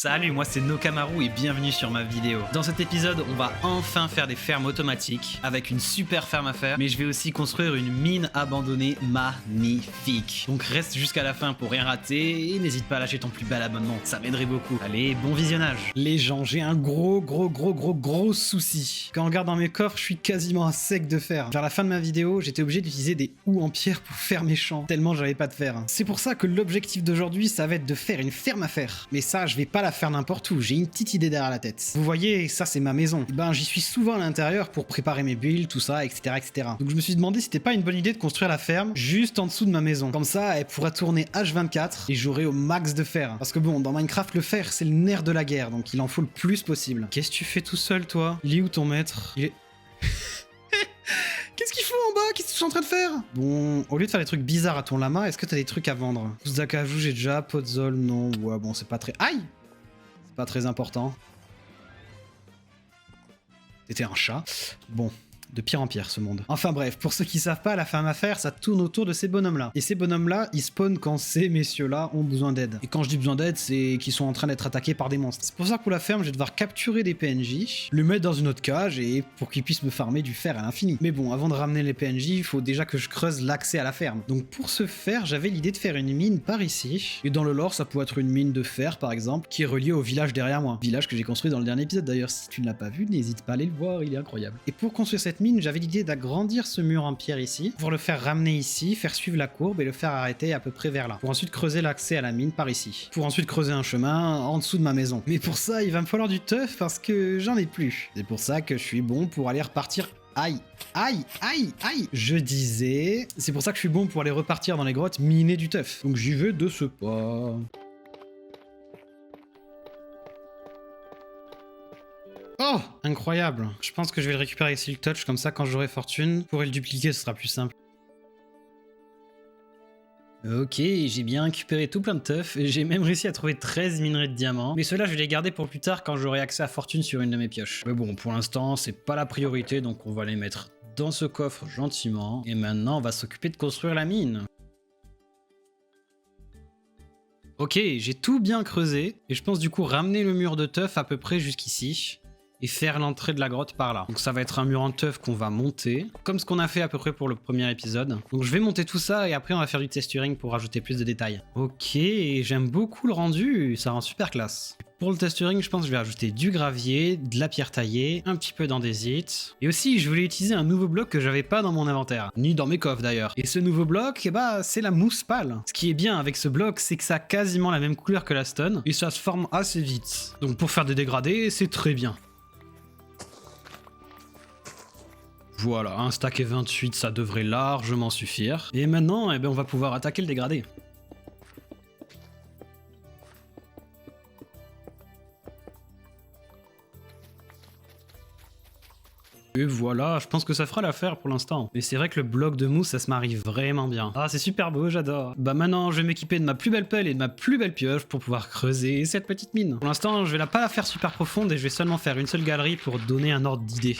Salut, moi c'est Nokamaru et bienvenue sur ma vidéo. Dans cet épisode, on va enfin faire des fermes automatiques avec une super ferme à faire, mais je vais aussi construire une mine abandonnée magnifique. Donc reste jusqu'à la fin pour rien rater et n'hésite pas à lâcher ton plus bel abonnement, ça m'aiderait beaucoup. Allez, bon visionnage. Les gens, j'ai un gros souci. Quand on regarde dans mes coffres, je suis quasiment à sec de fer. Vers la fin de ma vidéo, j'étais obligé d'utiliser des houes en pierre pour faire mes champs, tellement j'avais pas de fer. C'est pour ça que l'objectif d'aujourd'hui, ça va être de faire une ferme à fer. Mais ça, je vais pas la faire n'importe où, j'ai une petite idée derrière la tête. Vous voyez, ça c'est ma maison. Et ben j'y suis souvent à l'intérieur pour préparer mes builds, tout ça, etc. Donc je me suis demandé si c'était pas une bonne idée de construire la ferme juste en dessous de ma maison. Comme ça, elle pourra tourner H24 et j'aurai au max de fer. Parce que bon, dans Minecraft, le fer c'est le nerf de la guerre, donc il en faut le plus possible. Qu'est-ce que tu fais tout seul toi? Il est où ton maître? Il est... Qu'est-ce qu'ils font en bas? Qu'est-ce que tu es en train de faire? Bon, au lieu de faire des trucs bizarres à ton lama, est-ce que t'as des trucs à vendre? Pousse d'acajou, j'ai déjà. Podzol, non. Ouais, bon, c'est pas très... Aïe! C'est pas très important. C'était un chat. Bon. De pire en pire ce monde. Enfin bref, pour ceux qui savent pas, la ferme à faire, ça tourne autour de ces bonhommes-là. Et ces bonhommes-là, ils spawnent quand ces messieurs-là ont besoin d'aide. Et quand je dis besoin d'aide, c'est qu'ils sont en train d'être attaqués par des monstres. C'est pour ça que pour la ferme, je vais devoir capturer des PNJ, le mettre dans une autre cage et pour qu'ils puissent me farmer du fer à l'infini. Mais bon, avant de ramener les PNJ, il faut déjà que je creuse l'accès à la ferme. Donc pour ce faire, j'avais l'idée de faire une mine par ici. Et dans le lore, ça pourrait être une mine de fer par exemple, qui est reliée au village derrière moi. Village que j'ai construit dans le dernier épisode d'ailleurs. Si tu ne l'as pas vu, n'hésite pas à aller le voir, il est incroyable. Et pour construire cette mine, j'avais l'idée d'agrandir ce mur en pierre ici, pour le faire ramener ici, faire suivre la courbe et le faire arrêter à peu près vers là, pour ensuite creuser l'accès à la mine par ici, pour ensuite creuser un chemin en dessous de ma maison. Mais pour ça, il va me falloir du teuf parce que j'en ai plus. C'est pour ça que je suis bon pour aller repartir. Aïe, aïe, aïe, aïe. Je disais, c'est pour ça que je suis bon pour aller repartir dans les grottes miner du teuf. Donc j'y vais de ce pas. Oh, incroyable. Je pense que je vais le récupérer avec Silk Touch, comme ça quand j'aurai fortune, pour le dupliquer ce sera plus simple. Ok, j'ai bien récupéré tout plein de teuf, et j'ai même réussi à trouver 13 minerais de diamants, mais ceux-là je vais les garder pour plus tard quand j'aurai accès à fortune sur une de mes pioches. Mais bon, pour l'instant c'est pas la priorité, donc on va les mettre dans ce coffre gentiment, et maintenant on va s'occuper de construire la mine. Ok, j'ai tout bien creusé, et je pense du coup ramener le mur de teuf à peu près jusqu'ici. Et faire l'entrée de la grotte par là. Donc ça va être un mur en teuf qu'on va monter, comme ce qu'on a fait à peu près pour le premier épisode. Donc je vais monter tout ça et après on va faire du texturing pour rajouter plus de détails. Ok, j'aime beaucoup le rendu, ça rend super classe. Pour le texturing, je pense que je vais ajouter du gravier, de la pierre taillée, un petit peu d'andésite. Et aussi, je voulais utiliser un nouveau bloc que j'avais pas dans mon inventaire, ni dans mes coffres d'ailleurs. Et ce nouveau bloc, eh bah, c'est la mousse pâle. Ce qui est bien avec ce bloc, c'est que ça a quasiment la même couleur que la stone, et ça se forme assez vite. Donc pour faire des dégradés, c'est très bien. Voilà, un stack et 28, ça devrait largement suffire. Et maintenant, eh ben, on va pouvoir attaquer le dégradé. Et voilà, je pense que ça fera l'affaire pour l'instant. Mais c'est vrai que le bloc de mousse, ça se marie vraiment bien. Ah, c'est super beau, j'adore. Bah maintenant, je vais m'équiper de ma plus belle pelle et de ma plus belle pioche pour pouvoir creuser cette petite mine. Pour l'instant, je vais pas la faire super profonde et je vais seulement faire une seule galerie pour donner un ordre d'idée.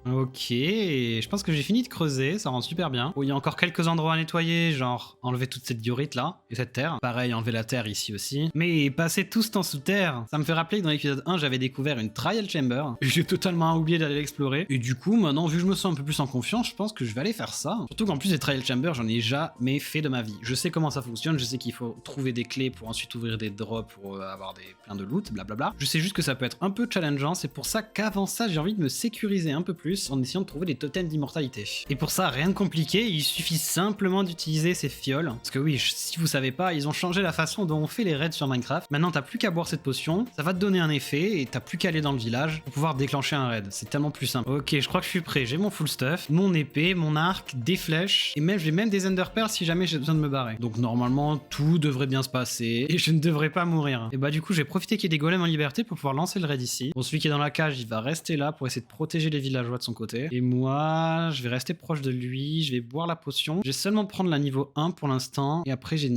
Ok, je pense que j'ai fini de creuser, ça rend super bien. Oh, il y a encore quelques endroits à nettoyer, genre enlever toute cette diorite là, et cette terre. Pareil, enlever la terre ici aussi. Mais passer tout ce temps sous terre, ça me fait rappeler que dans l'épisode 1, j'avais découvert une trial chamber. Et j'ai totalement oublié d'aller l'explorer. Et du coup, maintenant, vu que je me sens un peu plus en confiance, je pense que je vais aller faire ça. Surtout qu'en plus, les trial chambers, j'en ai jamais fait de ma vie. Je sais comment ça fonctionne, je sais qu'il faut trouver des clés pour ensuite ouvrir des drops pour avoir plein de loot, blablabla. Je sais juste que ça peut être un peu challengeant, c'est pour ça qu'avant ça, j'ai envie de me sécuriser un peu plus en essayant de trouver des totems d'immortalité. Et pour ça, rien de compliqué, il suffit simplement d'utiliser ces fioles. Parce que oui, si vous savez pas, ils ont changé la façon dont on fait les raids sur Minecraft. Maintenant, t'as plus qu'à boire cette potion, ça va te donner un effet, et t'as plus qu'à aller dans le village pour pouvoir déclencher un raid. C'est tellement plus simple. Ok, je crois que je suis prêt, j'ai mon full stuff, mon épée, mon arc, des flèches, et même j'ai même des ender pearls si jamais j'ai besoin de me barrer. Donc normalement, tout devrait bien se passer, et je ne devrais pas mourir. Et bah du coup, j'ai profité qu'il y ait des golems en liberté pour pouvoir lancer le raid ici. Bon, celui qui est dans la cage, il va rester là pour essayer de protéger les villageois de son côté. Et moi, je vais rester proche de lui, je vais boire la potion. Je vais seulement prendre la niveau 1 pour l'instant, et après j'ai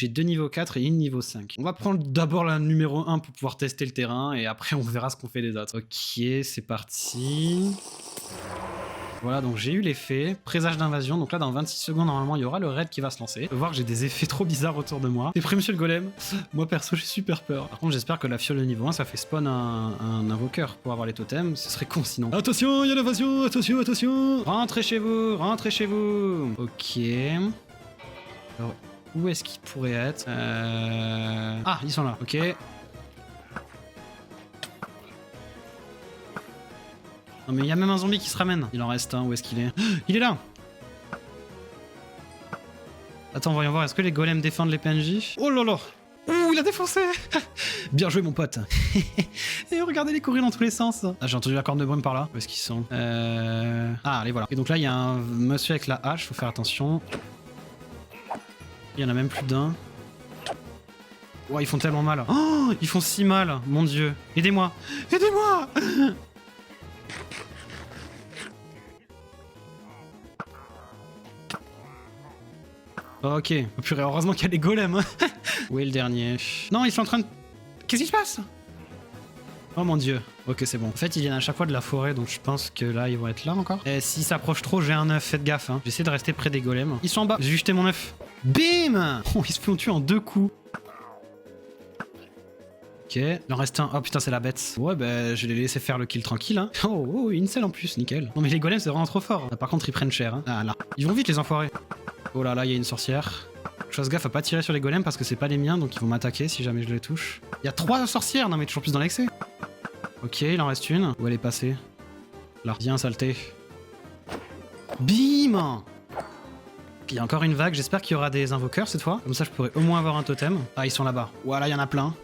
deux niveaux 4 et une niveau 5. On va prendre d'abord la numéro 1 pour pouvoir tester le terrain, et après on verra ce qu'on fait les autres. Ok, c'est parti. Voilà, donc j'ai eu l'effet. Présage d'invasion. Donc là, dans 26 secondes, normalement, il y aura le raid qui va se lancer. Je peux voir que j'ai des effets trop bizarres autour de moi. T'es prêt, monsieur le golem? Moi, perso, j'ai super peur. Par contre, j'espère que la fiole de niveau 1, ça fait spawn un invoqueur pour avoir les totems. Ce serait con sinon. Attention, il y a l'invasion. Attention, attention. Rentrez chez vous. Rentrez chez vous. Ok. Alors, où est-ce qu'ils pourraient être? Ah, ils sont là. Ok. Non mais il y a même un zombie qui se ramène. Il en reste un, où est-ce qu'il est? Il est là. Attends, voyons voir, est-ce que les golems défendent les PNJ? Oh là là. Ouh, il a défoncé. Bien joué mon pote. Et regardez-les courir dans tous les sens. Ah, j'ai entendu la corne de brume par là. Où est-ce qu'ils sont? Ah, les voilà. Et donc là, il y a un monsieur avec la hache, faut faire attention. Il y en a même plus d'un. Ouais, ils font tellement mal. Oh, ils font si mal, mon dieu. Aidez-moi. Aidez-moi. Ok, oh, purée, heureusement qu'il y a des golems. Où est le dernier? Non, ils sont en train de... Qu'est-ce qui se passe? Oh mon dieu. Ok, c'est bon. En fait, ils viennent à chaque fois de la forêt, donc je pense que là, ils vont être là encore. Et s'ils s'approchent trop, j'ai un œuf, faites gaffe. Hein. J'essaie de rester près des golems. Ils sont en bas. J'ai jeté mon œuf. Bim. Oh, ils se font tuer en 2 coups. Ok, il en reste un. Oh putain, c'est la bête. Ouais, bah, je l'ai laissé faire le kill tranquille. Hein. Oh, une selle en plus, nickel. Non, mais les golems, c'est vraiment trop fort. Ah, par contre, ils prennent cher. Hein. Ah là. Ils vont vite, les enfoirés. Oh là là, il y a une sorcière. Je fasse gaffe à pas tirer sur les golems parce que c'est pas les miens, donc ils vont m'attaquer si jamais je les touche. Il y a 3 sorcières. Non, mais toujours plus dans l'excès. Ok, il en reste une. Où elle est passée? Là, viens, saleté. Bim! Il y a encore une vague. J'espère qu'il y aura des invoqueurs cette fois. Comme ça, je pourrais au moins avoir un totem. Ah, ils sont là-bas. Voilà, il y en a plein.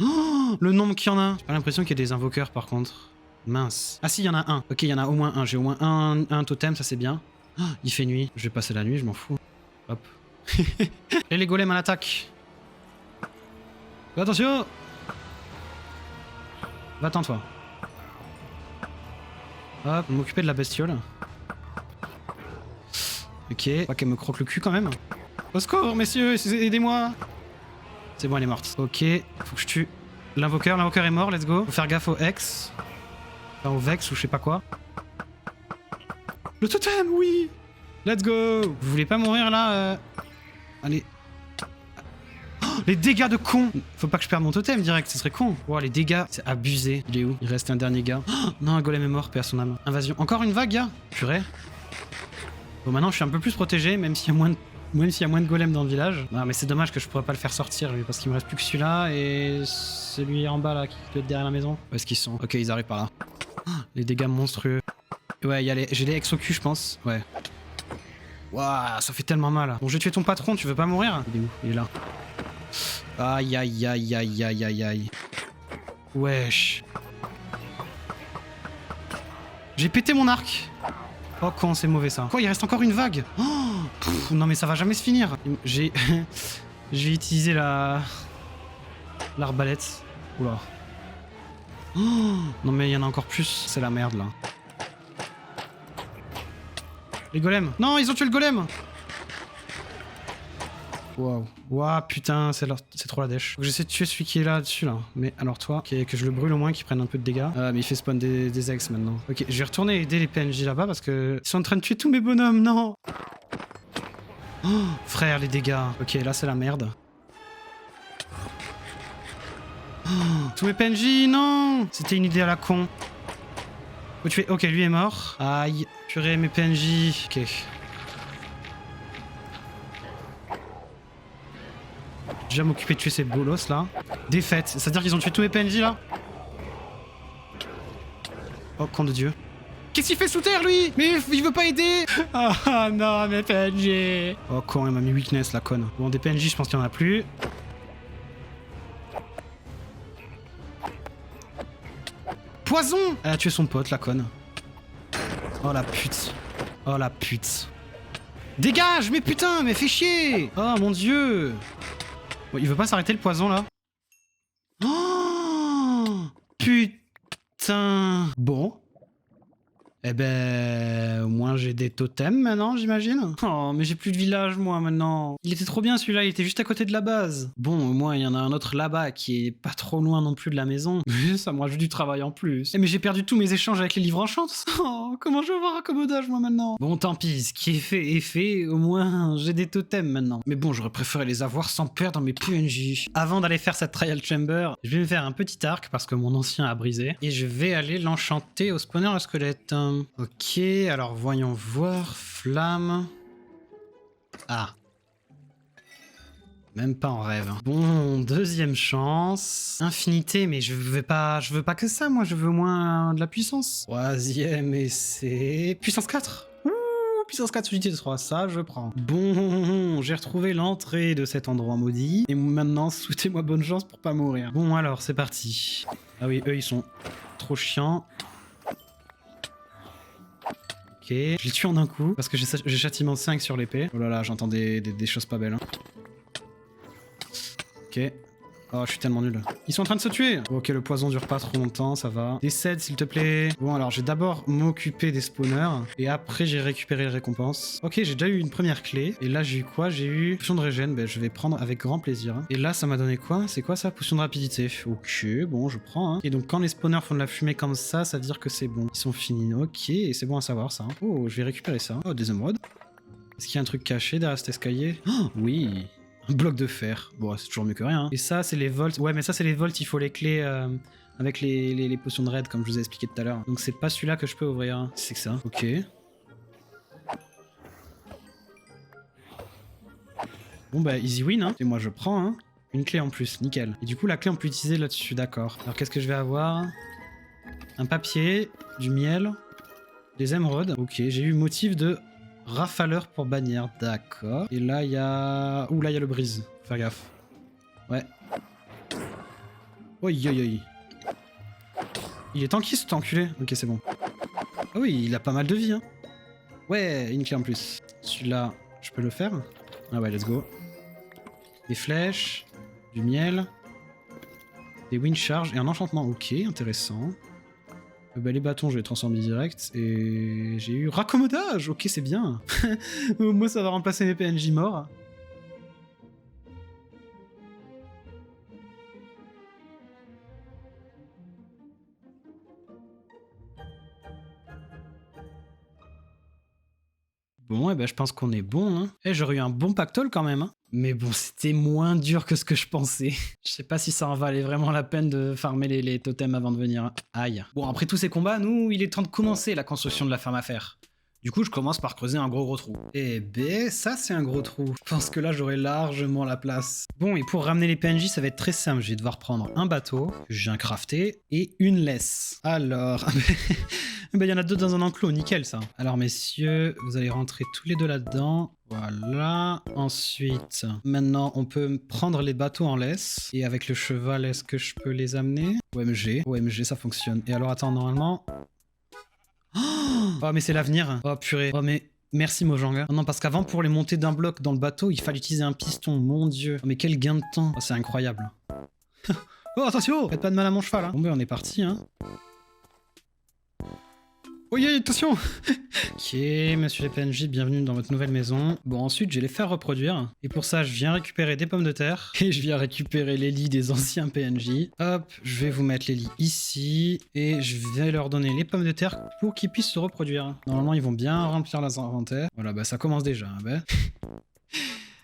Oh, le nombre qu'il y en a. J'ai pas l'impression qu'il y ait des invoqueurs par contre. Mince. Ah si, il y en a un. Ok, il y en a au moins un. J'ai au moins un totem, ça c'est bien. Oh, il fait nuit. Je vais passer la nuit, je m'en fous. Hop. Et les golems à l'attaque. Attention! Va-t'en toi. Hop, m'occuper de la bestiole. Ok, pas qu'elle me croque le cul quand même. Au secours, messieurs, aidez-moi! C'est bon, elle est morte. Ok, faut que je tue l'invoqueur. L'invoqueur est mort, let's go. Faut faire gaffe au Hex. Enfin, au Vex ou je sais pas quoi. Le totem, oui! Let's go! Vous voulez pas mourir là? Allez. Oh, les dégâts de con! Faut pas que je perde mon totem direct, ce serait con. Wow, les dégâts, c'est abusé. Il est où? Il reste un dernier gars. Oh, non, un golem est mort, paix à son âme. Invasion. Encore une vague, gars? Purée. Bon, maintenant je suis un peu plus protégé, même s'il y a moins de golems dans le village. Non, mais c'est dommage que je pourrais pas le faire sortir, lui, parce qu'il me reste plus que celui-là et celui en bas là qui doit être derrière la maison. Où est-ce qu'ils sont? Ok, ils arrivent par là. Oh, les dégâts monstrueux. Ouais, j'ai les ex au cul, je pense. Ouais. Waouh, ça fait tellement mal. Bon, je vais tuer ton patron, tu veux pas mourir? Il est où? Il est là. Aïe, aïe, aïe, aïe, aïe, aïe, aïe. Wesh. J'ai pété mon arc. Oh, con, c'est mauvais ça. Quoi, il reste encore une vague? Oh, pff, non, mais ça va jamais se finir. J'ai utilisé l'arbalète. Oula. Oh, non, mais il y en a encore plus. C'est la merde là. Les golems. Non, ils ont tué le golem. Waouh. Waouh, putain, c'est trop la dèche. Faut que j'essaie de tuer celui qui est là-dessus, là. Mais alors toi, que je le brûle au moins, qu'il prenne un peu de dégâts. Mais il fait spawn des ex maintenant. Ok, je vais retourner aider les PNJ là-bas parce que ils sont en train de tuer tous mes bonhommes, non. Oh, frère, les dégâts. Ok, là c'est la merde. Oh, tous mes PNJ, non. C'était une idée à la con. Faut tuer. Ok, lui est mort. Aïe. Purée, mes PNJ. Ok. Je vais m'occuper de tuer ces bolos là. Défaite. C'est-à-dire qu'ils ont tué tous mes PNJ là? Oh, con de Dieu. Qu'est-ce qu'il fait sous terre lui? Mais il veut pas aider. Ah non, mes PNJ. Oh, con, il m'a mis weakness la conne. Bon, des PNJ, je pense qu'il y en a plus. Poison! Elle a tué son pote, la conne. Oh la pute. Oh la pute. Dégage, mais putain, mais fais chier! Oh mon dieu! Bon, il veut pas s'arrêter le poison là? Oh! Putain! Bon. Eh ben, au moins j'ai des totems maintenant, j'imagine. Oh, mais j'ai plus de village, moi, maintenant. Il était trop bien, celui-là, il était juste à côté de la base. Bon, au moins, il y en a un autre là-bas qui est pas trop loin non plus de la maison. Mais ça me rajoute du travail en plus. Eh, mais j'ai perdu tous mes échanges avec les livres enchants. Oh, comment je vais avoir accommodage, moi, maintenant? Bon, tant pis, ce qui est fait est fait. Au moins, j'ai des totems maintenant. Mais bon, j'aurais préféré les avoir sans perdre mes PNJ. Avant d'aller faire cette trial chamber, je vais me faire un petit arc parce que mon ancien a brisé. Et je vais aller l'enchanter au spawner à squelette. Ok, alors voyons voir. Flamme. Ah. Même pas en rêve. Bon, deuxième chance. Infinité, mais je veux pas que ça, moi. Je veux au moins de la puissance. Troisième essai. Puissance 4. Puissance 4 unité de 3, ça je prends. Bon, j'ai retrouvé l'entrée de cet endroit maudit. Et maintenant, souhaitez-moi bonne chance pour pas mourir. Bon, alors, c'est parti. Ah oui, eux, ils sont trop chiants. Ok, je les tue en un coup, parce que j'ai châtiment 5 sur l'épée. Oh là là, j'entends des choses pas belles. Hein. Ok. Oh, je suis tellement nul. Ils sont en train de se tuer. Ok, le poison dure pas trop longtemps, ça va. Décède, s'il te plaît. Bon, alors, je vais d'abord m'occuper des spawners. Et après, j'ai récupéré les récompenses. Ok, j'ai déjà eu une première clé. Et là, j'ai eu quoi? J'ai eu potion de régène. Ben, je vais prendre avec grand plaisir. Et là, ça m'a donné quoi? C'est quoi ça? Potion de rapidité. Ok, bon, je prends. Hein. Et donc, quand les spawners font de la fumée comme ça veut dire que c'est bon. Ils sont finis. Ok, et c'est bon à savoir, ça. Oh, je vais récupérer ça. Oh, des émeraudes. Est-ce qu'il y a un truc caché derrière cet escalier? Oh, oui. Un bloc de fer. Bon, c'est toujours mieux que rien. Hein. Et ça, c'est les volts. Ouais, mais ça, c'est les volts. Il faut les clés avec les potions de raid, comme je vous ai expliqué tout à l'heure. Donc, c'est pas celui-là que je peux ouvrir. C'est que ça. Ok. Bon, bah, easy win. Hein. Et moi, je prends. Hein. Une clé en plus. Nickel. Et du coup, la clé, on peut l'utiliser là-dessus. D'accord. Alors, qu'est-ce que je vais avoir? Un papier, du miel, des émeraudes. Ok, j'ai eu motif de rafaleur pour bannière, d'accord. Et là, il y a... Ouh, là, il y a le brise. Faut faire gaffe. Ouais. Oi, oi, oi. Il est tanky, cet enculé. Ok, c'est bon. Ah oui, il a pas mal de vie, hein. Ouais, une clé en plus. Celui-là, je peux le faire? Ah ouais, let's go. Des flèches, du miel, des wind charge et un enchantement. Ok, intéressant. Bah, les bâtons, je vais les transformer direct. Et j'ai eu raccommodage. Ok, c'est bien. Moi, ça va remplacer mes PNJ morts. Bon, et ben je pense qu'on est bon. Hein. Eh, j'aurais eu un bon pactole quand même. Hein. Mais bon, c'était moins dur que ce que je pensais. Je sais pas si ça en valait vraiment la peine de farmer les totems avant de venir. Aïe. Bon, après tous ces combats, nous, il est temps de commencer la construction de la ferme à fer. Du coup, je commence par creuser un gros trou. Eh ben, ça c'est un gros trou. Je pense que là, j'aurai largement la place. Bon, et pour ramener les PNJ, ça va être très simple. Je vais devoir prendre un bateau, que je viens crafter, et une laisse. Alors... Ben, il y en a deux dans un enclos, nickel ça. Alors messieurs, vous allez rentrer tous les deux là-dedans. Voilà. Ensuite, maintenant, on peut prendre les bateaux en laisse. Et avec le cheval, est-ce que je peux les amener? OMG. OMG, ça fonctionne. Et alors, attends, normalement... Oh, mais c'est l'avenir. Oh, purée. Oh, mais... Merci Mojang. Oh, non, parce qu'avant, pour les monter d'un bloc dans le bateau, il fallait utiliser un piston. Mon dieu. Oh, mais quel gain de temps. Oh, c'est incroyable. Oh, attention. Faites pas de mal à mon cheval. Hein. Bon, ben, on est parti, hein. Oui, attention. Ok, monsieur les PNJ, bienvenue dans votre nouvelle maison. Bon, ensuite, je vais les faire reproduire. Et pour ça, je viens récupérer des pommes de terre. Et je viens récupérer les lits des anciens PNJ. Hop, je vais vous mettre les lits ici. Et je vais leur donner les pommes de terre pour qu'ils puissent se reproduire. Normalement, ils vont bien remplir leurs inventaires. Voilà, bah ça commence déjà. Hein, bah.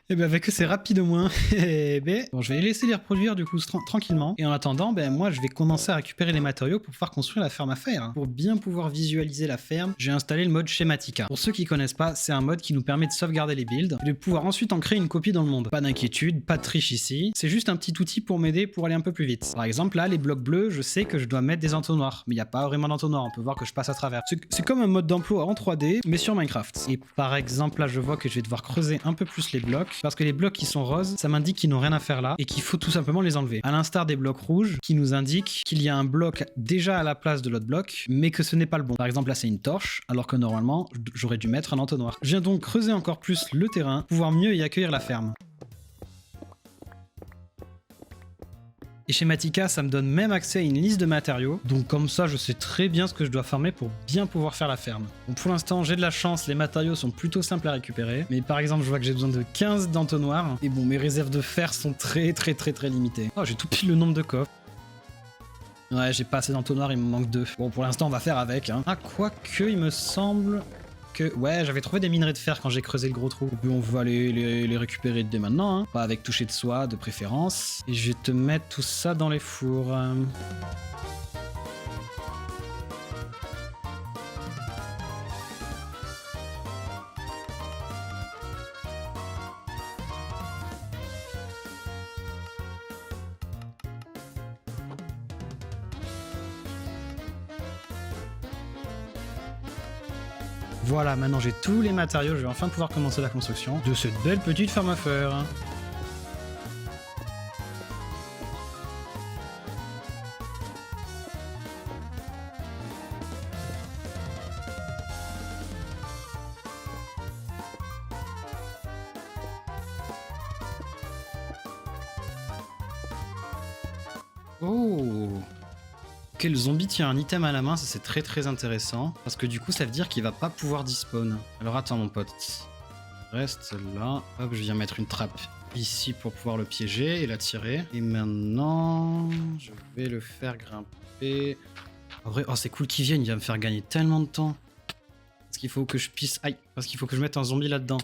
Et ben avec eux c'est rapide au moins. Et ben bon, je vais les laisser les reproduire du coup tranquillement. Et en attendant, ben moi je vais commencer à récupérer les matériaux pour pouvoir construire la ferme à fer. Pour bien pouvoir visualiser la ferme, j'ai installé le mode Schematica. Pour ceux qui connaissent pas, c'est un mode qui nous permet de sauvegarder les builds et de pouvoir ensuite en créer une copie dans le monde. Pas d'inquiétude, pas de triche ici. C'est juste un petit outil pour m'aider pour aller un peu plus vite. Par exemple là, les blocs bleus, je sais que je dois mettre des entonnoirs, mais il n'y a pas vraiment d'entonnoir. On peut voir que je passe à travers. C'est comme un mode d'emploi en 3D, mais sur Minecraft. Et par exemple là, je vois que je vais devoir creuser un peu plus les blocs. Parce que les blocs qui sont roses, ça m'indique qu'ils n'ont rien à faire là et qu'il faut tout simplement les enlever. À l'instar des blocs rouges qui nous indiquent qu'il y a un bloc déjà à la place de l'autre bloc, mais que ce n'est pas le bon. Par exemple là c'est une torche, alors que normalement j'aurais dû mettre un entonnoir. Je viens donc creuser encore plus le terrain pour pouvoir mieux y accueillir la ferme. Et chez Matika, ça me donne même accès à une liste de matériaux. Donc comme ça, je sais très bien ce que je dois farmer pour bien pouvoir faire la ferme. Donc pour l'instant, j'ai de la chance, les matériaux sont plutôt simples à récupérer. Mais par exemple, je vois que j'ai besoin de 15 d'entonnoirs. Et bon, mes réserves de fer sont très limitées. Oh, j'ai tout pile le nombre de coffres. Ouais, j'ai pas assez d'entonnoirs, il me manque 2. Bon, pour l'instant, on va faire avec. Hein. Ah, quoique, il me semble que... Ouais, j'avais trouvé des minerais de fer quand j'ai creusé le gros trou. Et puis on va les récupérer dès maintenant. Hein. Pas avec toucher de soie, de préférence. Et je vais te mettre tout ça dans les fours. Voilà, maintenant j'ai tous les matériaux, je vais enfin pouvoir commencer la construction de cette belle petite ferme à fer. Oh! Ok, le zombie tient un item à la main, ça c'est très intéressant. Parce que du coup, ça veut dire qu'il va pas pouvoir despawn. Alors attends mon pote. Reste là. Hop, je viens mettre une trappe ici pour pouvoir le piéger et l'attirer. Et maintenant, je vais le faire grimper. En vrai, oh c'est cool qu'il vienne, il va me faire gagner tellement de temps. Parce qu'il faut que je puisse... Aïe! Parce qu'il faut que je mette un zombie là-dedans.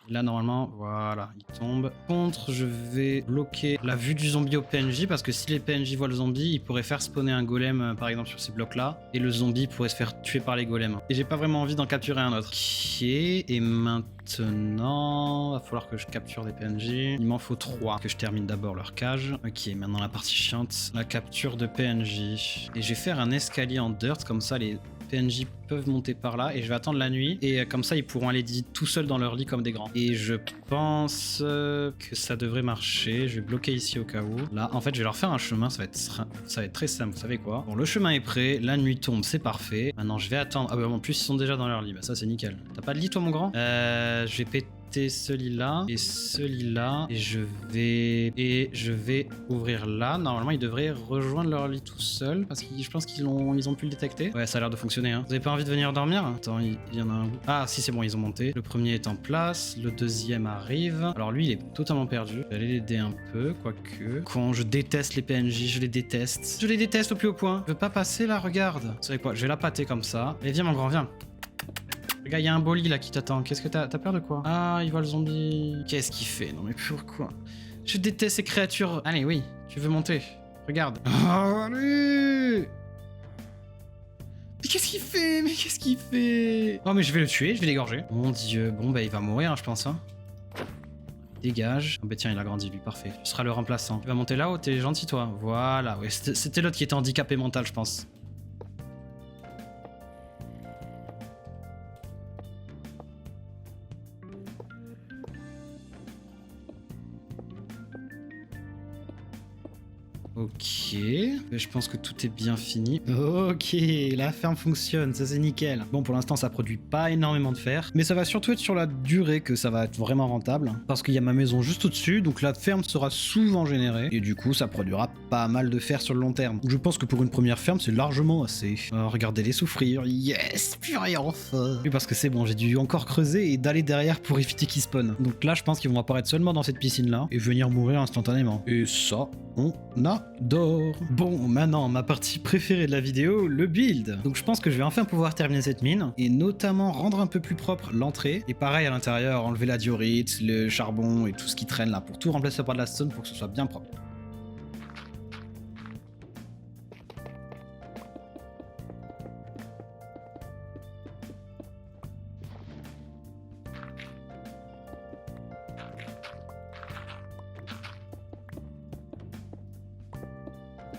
Là, normalement, voilà, il tombe. Contre, je vais bloquer la vue du zombie au PNJ, parce que si les PNJ voient le zombie, ils pourraient faire spawner un golem, par exemple, sur ces blocs-là, et le zombie pourrait se faire tuer par les golems. Et j'ai pas vraiment envie d'en capturer un autre. Ok, et maintenant, va falloir que je capture des PNJ. Il m'en faut 3, que je termine d'abord leur cage. Ok, maintenant la partie chiante, la capture de PNJ. Et je vais faire un escalier en dirt, comme ça les PNJ peuvent monter par là et je vais attendre la nuit et comme ça ils pourront aller tout seuls dans leur lit comme des grands. Et je pense que ça devrait marcher. Je vais bloquer ici au cas où. Là en fait je vais leur faire un chemin, ça va être très simple, vous savez quoi. Bon, le chemin est prêt, la nuit tombe, c'est parfait. Maintenant je vais attendre. Ah bah en plus ils sont déjà dans leur lit, bah ça c'est nickel. T'as pas de lit toi mon grand? Je vais péter celui-là et celui-là et je vais ouvrir là. Normalement ils devraient rejoindre leur lit tout seuls parce que je pense qu'ils ont pu le détecter. Ouais, ça a l'air de fonctionner. Hein. Vous avez pas envie de venir dormir? Attends, il y en a un. Ah si, c'est bon, ils ont monté. Le premier est en place, le deuxième arrive. Alors lui il est totalement perdu. Je vais aller l'aider un peu, quoique. Con, je déteste les PNJ, je les déteste. Je les déteste au plus haut point. Je veux pas passer là, regarde. Vous savez quoi, je vais la pâter comme ça. Allez viens mon grand, viens. Regarde, il y a un bolly là qui t'attend. Qu'est-ce que t'as peur de quoi? Ah, il voit le zombie. Qu'est-ce qu'il fait? Non mais pourquoi? Je déteste ces créatures. Allez, oui, tu veux monter. Regarde. Oh, allez! Mais qu'est-ce qu'il fait? Mais qu'est-ce qu'il fait? Oh mais je vais le tuer, je vais l'égorger. Mon dieu, bon bah il va mourir hein, je pense. Hein. Dégage. Oh bah tiens, il a grandi lui, parfait. Tu seras le remplaçant. Tu vas monter là-haut, t'es gentil toi. Voilà, ouais, c'était l'autre qui était handicapé mental je pense. Ok, je pense que tout est bien fini. Ok, la ferme fonctionne, ça c'est nickel. Bon, pour l'instant ça produit pas énormément de fer, mais ça va surtout être sur la durée que ça va être vraiment rentable, parce qu'il y a ma maison juste au-dessus, donc la ferme sera souvent générée, et du coup ça produira pas mal de fer sur le long terme. Donc je pense que pour une première ferme c'est largement assez. Regardez-les souffrir, yes, purée enfin. Oui, parce que c'est bon, j'ai dû encore creuser et d'aller derrière pour éviter qu'ils spawnent. Donc là je pense qu'ils vont apparaître seulement dans cette piscine là, et venir mourir instantanément. Et ça, on adore. Bon, maintenant, ma partie préférée de la vidéo, le build. Donc je pense que je vais enfin pouvoir terminer cette mine, et notamment rendre un peu plus propre l'entrée, et pareil à l'intérieur, enlever la diorite, le charbon et tout ce qui traîne là, pour tout remplacer par de la stone pour que ce soit bien propre.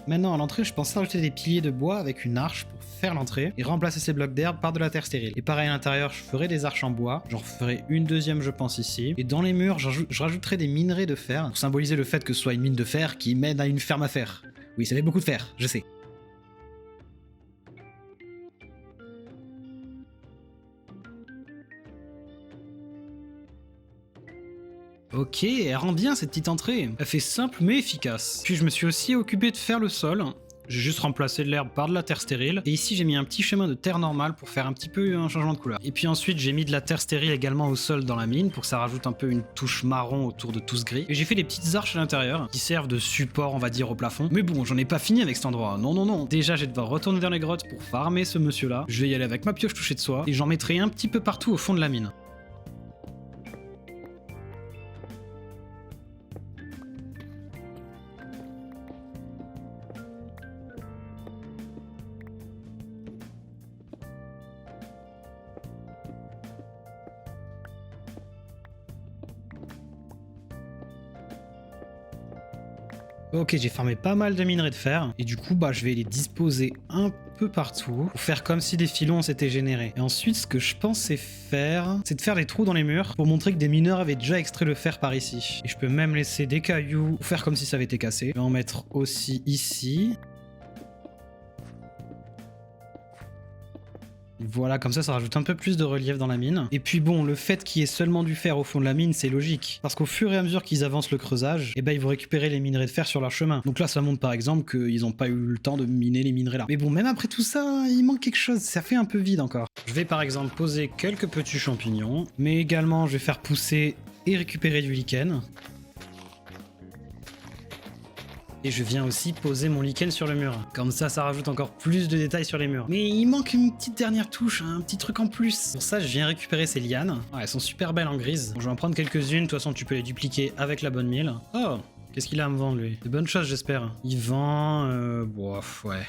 Maintenant à l'entrée, je pense rajouter des piliers de bois avec une arche pour faire l'entrée et remplacer ces blocs d'herbe par de la terre stérile. Et pareil à l'intérieur, je ferai des arches en bois, j'en ferai une deuxième je pense ici. Et dans les murs, je rajouterai des minerais de fer pour symboliser le fait que ce soit une mine de fer qui mène à une ferme à fer. Oui, ça fait beaucoup de fer, je sais. Ok, elle rend bien cette petite entrée. Elle fait simple mais efficace. Puis je me suis aussi occupé de faire le sol. J'ai juste remplacé l'herbe par de la terre stérile. Et ici, j'ai mis un petit chemin de terre normale pour faire un petit peu un changement de couleur. Et puis ensuite, j'ai mis de la terre stérile également au sol dans la mine pour que ça rajoute un peu une touche marron autour de tout ce gris. Et j'ai fait des petites arches à l'intérieur qui servent de support, on va dire, au plafond. Mais bon, j'en ai pas fini avec cet endroit. Non, non, non. Déjà, je vais devoir retourner dans les grottes pour farmer ce monsieur-là. Je vais y aller avec ma pioche touchée de soie et j'en mettrai un petit peu partout au fond de la mine. Ok, j'ai farmé pas mal de minerais de fer, et du coup, bah, je vais les disposer un peu partout, pour faire comme si des filons s'étaient générés. Et ensuite, ce que je pensais faire, c'est de faire des trous dans les murs, pour montrer que des mineurs avaient déjà extrait le fer par ici. Et je peux même laisser des cailloux, pour faire comme si ça avait été cassé. Je vais en mettre aussi ici. Voilà, comme ça rajoute un peu plus de relief dans la mine. Et puis bon, le fait qu'il y ait seulement du fer au fond de la mine, c'est logique. Parce qu'au fur et à mesure qu'ils avancent le creusage, eh ben, ils vont récupérer les minerais de fer sur leur chemin. Donc là, ça montre par exemple qu'ils n'ont pas eu le temps de miner les minerais là. Mais bon, même après tout ça, il manque quelque chose, ça fait un peu vide encore. Je vais par exemple poser quelques petits champignons, mais également je vais faire pousser et récupérer du lichen. Et je viens aussi poser mon lichen sur le mur. Comme ça rajoute encore plus de détails sur les murs. Mais il manque une petite dernière touche, un petit truc en plus. Pour ça, je viens récupérer ces lianes. Ouais, elles sont super belles en grise. Bon, je vais en prendre quelques-unes. De toute façon, tu peux les dupliquer avec la bonne mille. Oh, qu'est-ce qu'il a à me vendre, lui? De bonnes choses, j'espère. Il vend... bof, ouais.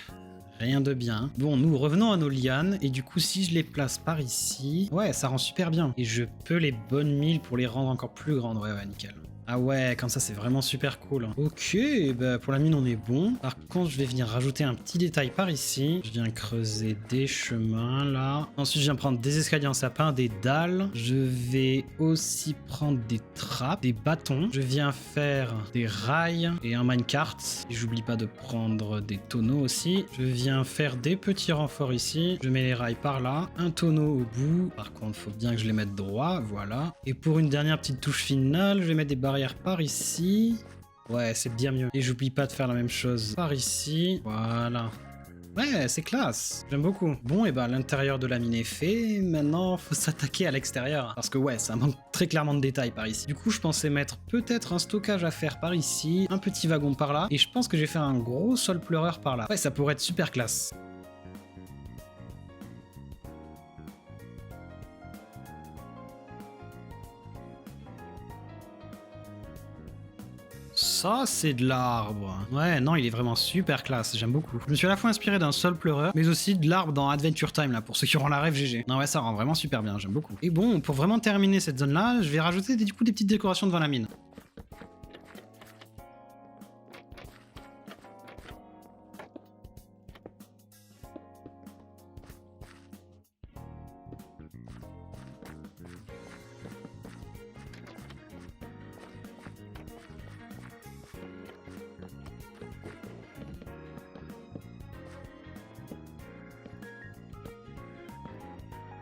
Rien de bien. Bon, nous revenons à nos lianes, et du coup, si je les place par ici... Ouais, ça rend super bien. Et je peux les bonnes milles pour les rendre encore plus grandes. Ouais, nickel. Ah ouais, comme ça c'est vraiment super cool. Ok, bah pour la mine on est bon. Par contre je vais venir rajouter un petit détail par ici. Je viens creuser des chemins là. Ensuite je viens prendre des escaliers en sapin, des dalles. Je vais aussi prendre des trappes, des bâtons. Je viens faire des rails et un minecart. Et j'oublie pas de prendre des tonneaux aussi. Je viens faire des petits renforts ici. Je mets les rails par là. Un tonneau au bout. Par contre faut bien que je les mette droit, voilà. Et pour une dernière petite touche finale, je vais mettre des barrières par ici. Ouais, c'est bien mieux. Et j'oublie pas de faire la même chose par ici. Voilà. Ouais, c'est classe. J'aime beaucoup. Bon, et ben l'intérieur de la mine est fait. Maintenant, faut s'attaquer à l'extérieur. Parce que ouais, ça manque très clairement de détails par ici. Du coup, je pensais mettre peut-être un stockage à faire par ici, un petit wagon par là. Et je pense que j'ai fait un gros sol pleureur par là. Ouais, ça pourrait être super classe. Ça, c'est de l'arbre. Ouais, non, il est vraiment super classe, j'aime beaucoup. Je me suis à la fois inspiré d'un sol pleureur, mais aussi de l'arbre dans Adventure Time, là, pour ceux qui auront la rêve GG. Non, ouais, ça rend vraiment super bien, j'aime beaucoup. Et bon, pour vraiment terminer cette zone-là, je vais rajouter du coup des petites décorations devant la mine.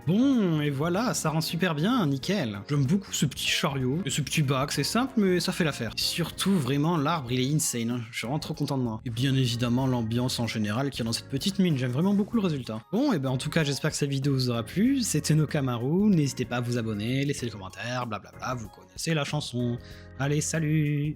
Bon, et voilà, ça rend super bien, nickel. J'aime beaucoup ce petit chariot, et ce petit bac, c'est simple, mais ça fait l'affaire. Surtout, vraiment, l'arbre, il est insane, hein. Je suis vraiment trop content de moi. Et bien évidemment, l'ambiance en général qu'il y a dans cette petite mine, j'aime vraiment beaucoup le résultat. Bon, et ben en tout cas, j'espère que cette vidéo vous aura plu. C'était Nokamaru, n'hésitez pas à vous abonner, laisser des commentaires, blablabla, vous connaissez la chanson. Allez, salut!